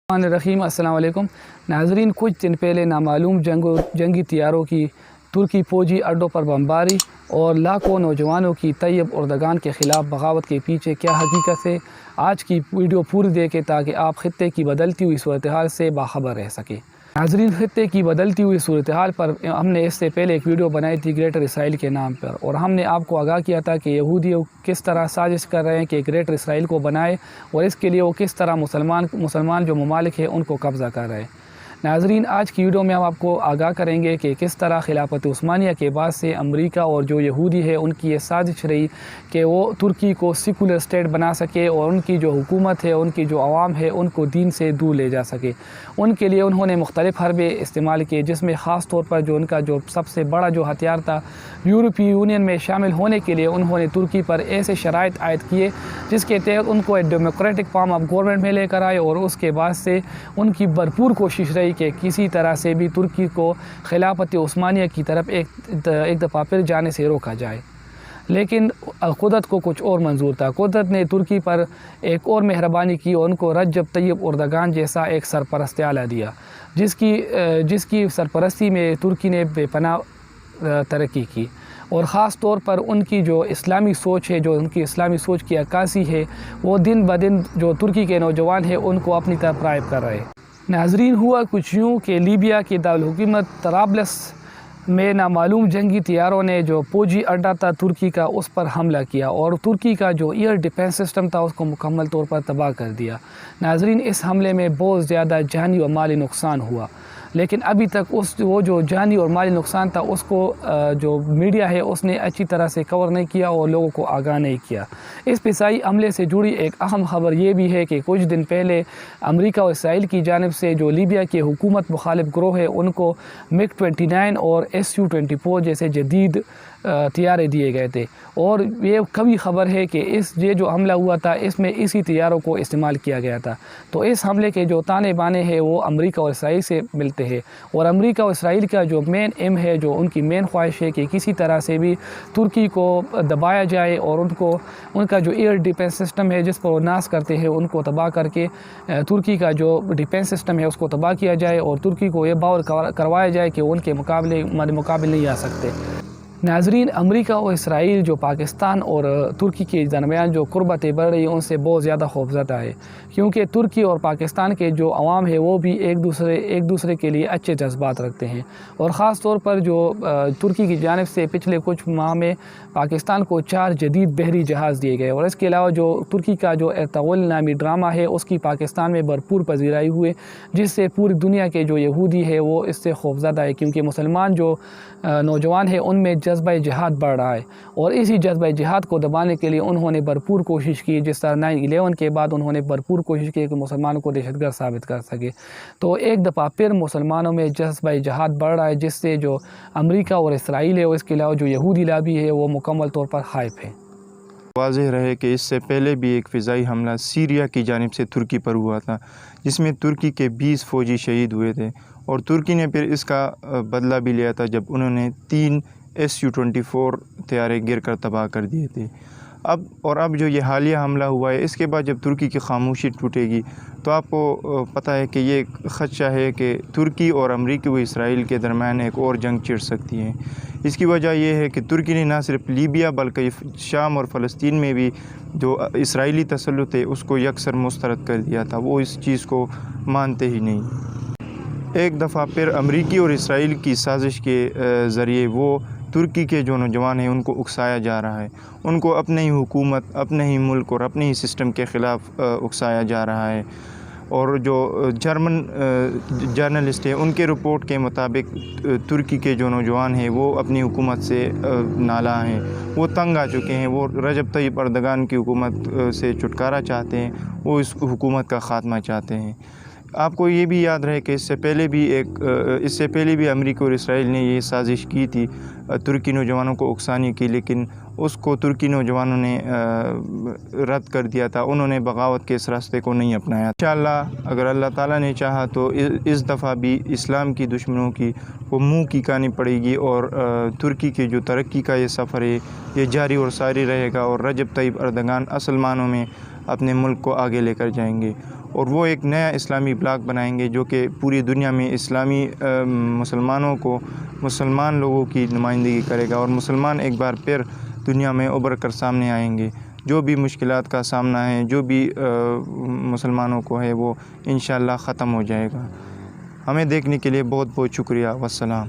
रहीम अस्सलाम वालेकुम नाजरीन। कुछ दिन पहले नामालूम जंगी तैयारों की तुर्की फ़ौजी अड्डों पर बमबारी और लाखों नौजवानों की तैयब उर्दगान के ख़िलाफ़ बगावत के पीछे क्या हकीकत है, आज की वीडियो पूरी देखें ताकि आप ख़ित्ते की बदलती हुई सूरत हाल से बाखबर रह सकें। नाज़रीन, ख़ित्ते की बदलती हुई सूरत हाल पर हमने इससे पहले एक वीडियो बनाई थी ग्रेटर इसराइल के नाम पर, और हमने आपको आगाह किया था कि यहूदी किस तरह साजिश कर रहे हैं कि ग्रेटर इसराइल को बनाए और इसके लिए वो किस तरह मुसलमान जो ममालिक हैं उनको कब्ज़ा कर रहे हैं। नाज़रीन, आज की वीडियो में हम आपको आगाह करेंगे कि किस तरह खिलाफत उस्मानिया के बाद से अमेरिका और जो यहूदी है उनकी ये साजिश रही कि वो तुर्की को सेकुलर स्टेट बना सके और उनकी जो हुकूमत है, उनकी जो आवाम है, उनको दीन से दूर ले जा सके। उनके लिए उन्होंने मुख्तलिफ़ हरबे इस्तेमाल किए, जिसमें ख़ास तौर पर जो उनका जो सबसे बड़ा जो हथियार था, यूरोपीय यूनियन में शामिल होने के लिए उन्होंने तुर्की पर ऐसे शराइत आयद किए जिसके तहत उनको एक डेमोक्रेटिक फॉर्म ऑफ गवर्नमेंट में लेकर आए, और उसके बाद से उनकी भरपूर कोशिश रही कि किसी तरह से भी तुर्की को खिलाफत उस्मानिया की तरफ एक दफ़ा फिर जाने से रोका जाए। लेकिन कुदरत को कुछ और मंजूर था। कुदरत ने तुर्की पर एक और मेहरबानी की और उनको रजब तैयब उर्दगान जैसा एक सरपरस्त आला दिया, जिसकी सरपरस्ती में तुर्की ने बेपनाह तरक्की की, और ख़ास तौर पर उनकी जो इस्लामी सोच है, जो उनकी इस्लामी सोच की अक्कासी है, वो दिन ब दिन जो तुर्की के नौजवान हैं उनको अपनी तरफ राइब कर रहे। नाजरीन, हुआ कुछ यूँ कि लीबिया की दारुल-हुकूमत तराबलस में नामालूम जंगी तैयारों ने जो फौजी अड्डा था तुर्की का, उस पर हमला किया और तुर्की का जो एयर डिफेंस सिस्टम था उसको मुकम्मल तौर पर तबाह कर दिया। नाजरीन, इस हमले में बहुत ज़्यादा जानी और माली नुकसान हुआ, लेकिन अभी तक वो जो जानी और माली नुकसान था उसको जो मीडिया है उसने अच्छी तरह से कवर नहीं किया और लोगों को आगाह नहीं किया। इस फिज़ाई हमले से जुड़ी एक अहम खबर ये भी है कि कुछ दिन पहले अमेरिका और इसराइल की जानिब से जो लीबिया के हुकूमत मुखालिफ ग्रोह है उनको MiG-29 और Su-24 जैसे जदीद तैयारे दिए गए थे, और ये कभी खबर है कि ये जो हमला हुआ था इसमें इसी तैयारों को इस्तेमाल किया गया था। तो इस हमले के जो ताने बाने हैं वो अमेरिका और इसराइल से मिलते हैं, और अमेरिका और इसराइल का जो मेन एम है, जो उनकी मेन ख्वाहिश है कि किसी तरह से भी तुर्की को दबाया जाए और उनका जो एयर डिफेंस सिस्टम है जिस पर वो नाश करते हैं उनको तबाह करके तुर्की का जो डिफेंस सिस्टम है उसको तबाह किया जाए और तुर्की को ये बावर करवाया जाए कि उनके मुकाबले नहीं आ सकते। नाजरीन, अमेरिका और इसराइल जो पाकिस्तान और तुर्की के दरमियान जो कुर्बतें बढ़ रही हैं उनसे बहुत ज़्यादा खौफज़दा है, क्योंकि तुर्की और पाकिस्तान के जो अवाम है वो भी एक दूसरे के लिए अच्छे जज्बात रखते हैं, और ख़ास तौर पर जो तुर्की की जानिब से पिछले कुछ माह में पाकिस्तान को 4 जदीद बहरी जहाज़ दिए गए, और इसके अलावा जो तुर्की का जो एर्तगुल नामी ड्रामा है उसकी पाकिस्तान में भरपूर पजीराई हुई, जिससे पूरी दुनिया के जो यहूदी है वो इससे खौफज़दा है, क्योंकि मुसलमान जो नौजवान है उनमें जज्बा जिहाद बढ़ रहा है, और इसी जज्बा जिहाद को दबाने के लिए उन्होंने भरपूर कोशिश की। जिस तरह 9/11 के बाद उन्होंने भरपूर कोशिश की कि मुसलमानों को दहशतगर्द साबित कर सके, तो एक दफ़ा फिर मुसलमानों में जज्बा जिहाद बढ़ रहा है, जिससे जो अमेरिका और इसराइल है और इसके अलावा जो यहूदी लाबी है वो मुकम्मल तौर पर खाइफ है। वाज़ेह रहे कि इससे पहले भी एक फ़िज़ाई हमला सीरिया की जानिब से तुर्की पर हुआ था, जिसमें तुर्की के 20 फ़ौजी शहीद हुए थे, और तुर्की ने फिर इसका बदला भी लिया था जब उन्होंने 3 Su-24 तैयारे गिर कर तबाह कर दिए थे। अब जो ये हालिया हमला हुआ है, इसके बाद जब तुर्की की खामोशी टूटेगी तो आपको पता है कि ये ख़दशा है कि तुर्की और अमेरिका व इसराइल के दरमियान एक और जंग छिड़ सकती है। इसकी वजह यह है कि तुर्की ने ना सिर्फ लीबिया बल्कि शाम और फ़लस्तीन में भी जो इसराइली तसल्लुत है उसको यकसर मुस्तरद कर दिया था, वो इस चीज़ को मानते ही नहीं। एक दफ़ा फिर अमेरिकी और इसराइल की साजिश के ज़रिए वो तुर्की के जो नौजवान हैं उनको उकसाया जा रहा है, उनको अपने ही हुकूमत, अपने ही मुल्क और अपने ही सिस्टम के ख़िलाफ़ उकसाया जा रहा है। और जो जर्मन जर्नलिस्ट हैं उनके रिपोर्ट के मुताबिक तुर्की के जो नौजवान हैं वो अपनी हुकूमत से नाला हैं, वो तंग आ चुके हैं, वो रजब तैयब अर्दगान की हुकूमत से छुटकारा चाहते हैं, वो इस हुकूमत का ख़ात्मा चाहते हैं। आपको ये भी याद रहे कि इससे पहले भी अमेरिका और इसराइल ने ये साजिश की थी तुर्की नौजवानों को उकसाने की, लेकिन उसको तुर्की नौजवानों ने रद्द कर दिया था, उन्होंने बगावत के इस रास्ते को नहीं अपनाया। इंशाअल्लाह अगर अल्लाह ताला ने चाहा तो इस दफ़ा भी इस्लाम की दुश्मनों की वो मुँह की खानी पड़ेगी, और तुर्की की जो तरक्की का ये सफ़र है ये जारी और सारी रहेगा, और रजब तैयब अर्दगान असल मानों में اپنے ملک کو آگے لے کر جائیں گے، اور وہ ایک نیا اسلامی بلاک بنائیں گے جو کہ پوری دنیا میں اسلامی مسلمان لوگوں کی نمائندگی کرے گا، اور مسلمان ایک بار پھر دنیا میں ابھر کر سامنے آئیں گے۔ جو بھی مشکلات کا سامنا ہے، جو بھی مسلمانوں کو ہے، وہ انشاءاللہ ختم ہو جائے گا۔ ہمیں دیکھنے کے لیے بہت بہت شکریہ۔ والسلام۔